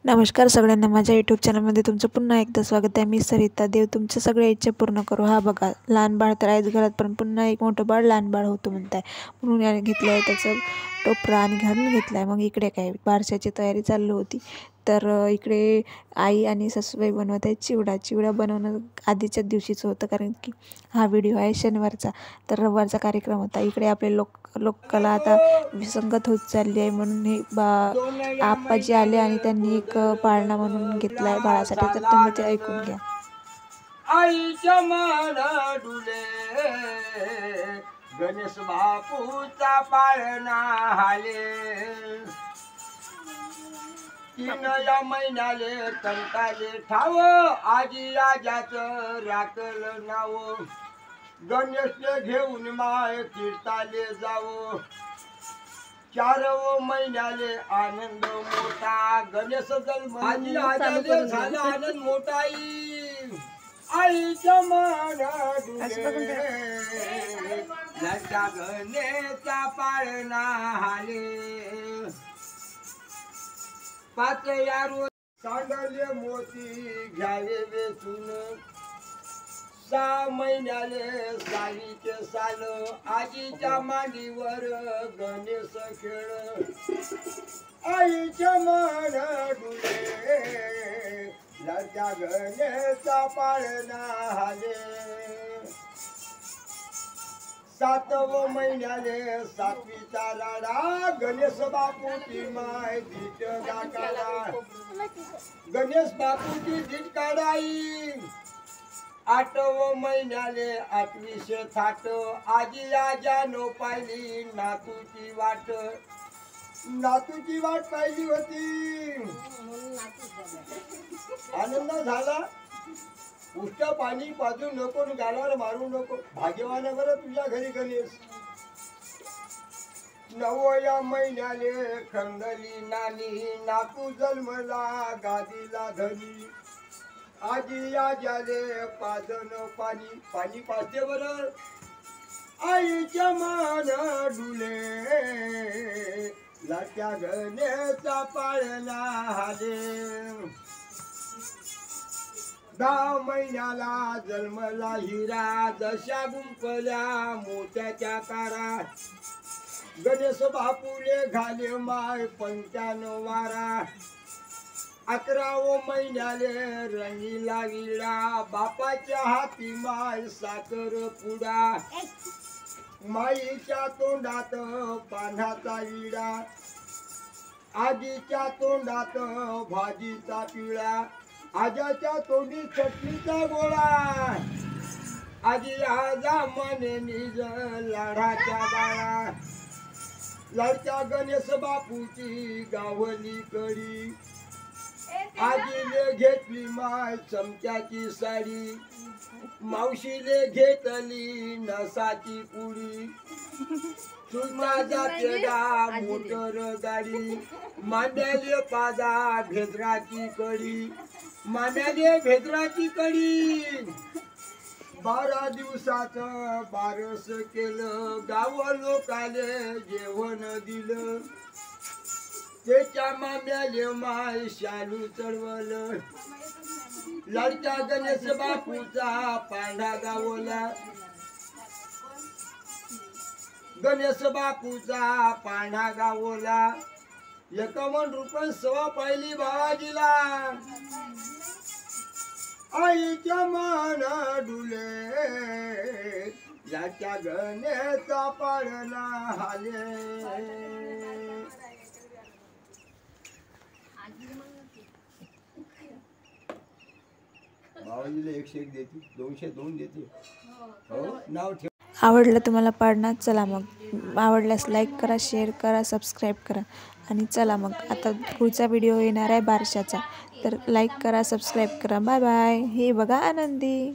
नमस्कार सगळ्यांना, माझ्या यूट्यूब चॅनलमध्ये तुमचं पुन्हा एकदा स्वागत आहे। मी सरिता। देव तुमच्या सगळ्या इच्छा पूर्ण करू। हा बघा, लहान बाळ तर आहेच घरात, पण पुन्हा एक मोठं बाळ लहान बाळ होतं म्हणताय, म्हणून याने घेतलं आहे त्याचं टोपरा आणि घालून घेतला आहे। मग इकडे काय बारशाची तयारी चालू होती, तर इकडे आई आणि सासूबाई बनवत आहेत चिवडा बनवणं आधीच्याच दिवशीचं होतं, कारण की हा व्हिडिओ आहे शनिवारचा, तर रविवारचा कार्यक्रम होता। इकडे आपले लोककला आता विसंगत होत चालली आहे, म्हणून हे आप्पाजी आले आणि त्यांनी एक पाळणा म्हणून घेतला आहे बाळासाठी, तर तुम्ही ते ऐकून घ्या। आईच्या माना डुले गणेश बापूचा पाळणा हाले, तीन या महिन्याले तंटाले ठाव, आजी आजाचं राखल नाव, गणेशने घेऊन माय तीर्थाले जावं, 4 महिन्याले आनंद मोठा, गणेश जन्म आजी आजाले झाला आनंद मोठाई, आईच्या माना डुले लट्टा गणेशचा पाळणा हाले, 5 या रोज सांडले मोती घ्यावे वेचून, 6 महिन्याले सालीचे साल, आजीच्या मांडीवर गणेश खेळ, आईच्या माना डुले लट्टा गणेशचा पाळणा हाले, 7 महिन्याले 7वीचा लाडा, गणेश बापूची माय दीट काढा, गणेश बापूची दीट काढाई, 8 महिन्याले 8वीचे थाट, आजी आजा नो पाहिली नातूची वाट, नातूची वाट पाहिली होती, आनंद झाला। उष्ट पाणी पाजू नको, गालावर मारू नको, भाग्यवान बरं तुझ्या घरी गणेश। 9व्या महिन्याले खंडली नानी, नातू जन्मला गादीला धनी, आजी आजाले पाजन पाणी, पाणी पाजते बरं, आईच्या माना डुले लट्टा गणेशचा पाळणा हाले, 10 महिन्याला जन्मला हिरा, जशा गुंफल्या मोत्याच्या तारा, गणेश बापूले घाले माय 95 वारा, 11 महिन्याले रंगीला विडा, बापाच्या हाती माय साखर पुडा, माईच्या तोंडात पानाचा विडा, आजीच्या तोंडात भाजीचा पिळा, आजाच्या तोंडी चटणीचा गोळा, आजी आजा मने निज लाडाच्या बाळा, लाडक्या गणेश बापूची गावली कडी, आजीले घेतली माय चमच्याची साडी, मावशीले घेतली नसाची पुडी, सुनाचा पेडा मोटर गाडी, मांड्याले पादा भेद्राची कडी, मांड्याले भेद्राची कडी, 12 दिवसाचं बारस केलं, गाव लोकाले जेवण दिलं, त्याच्या माम्याले माय शालू चढवलं, लाडक्या गणेश बापूचा पांढा गावला, गणेश बापूचा पांढा गावला, 51 रुपये सवा पाहिली बाबाजीला, आईच्या माना डुले लट्टा गणेशचा पाळणा हाले। बाबाजीला 101 देते, 202 देते, हो नाव ठेव। आवडलं तुम्हाला पाळणा? चला मग, आवडल्यास लाईक करा, शेअर करा, सबस्क्राईब करा, आणि चला मग आता पुढचा व्हिडिओ येणार आहे बारशाचा, तर लाईक करा, सबस्क्राईब करा। Bye bye. हे बघा आनंदी।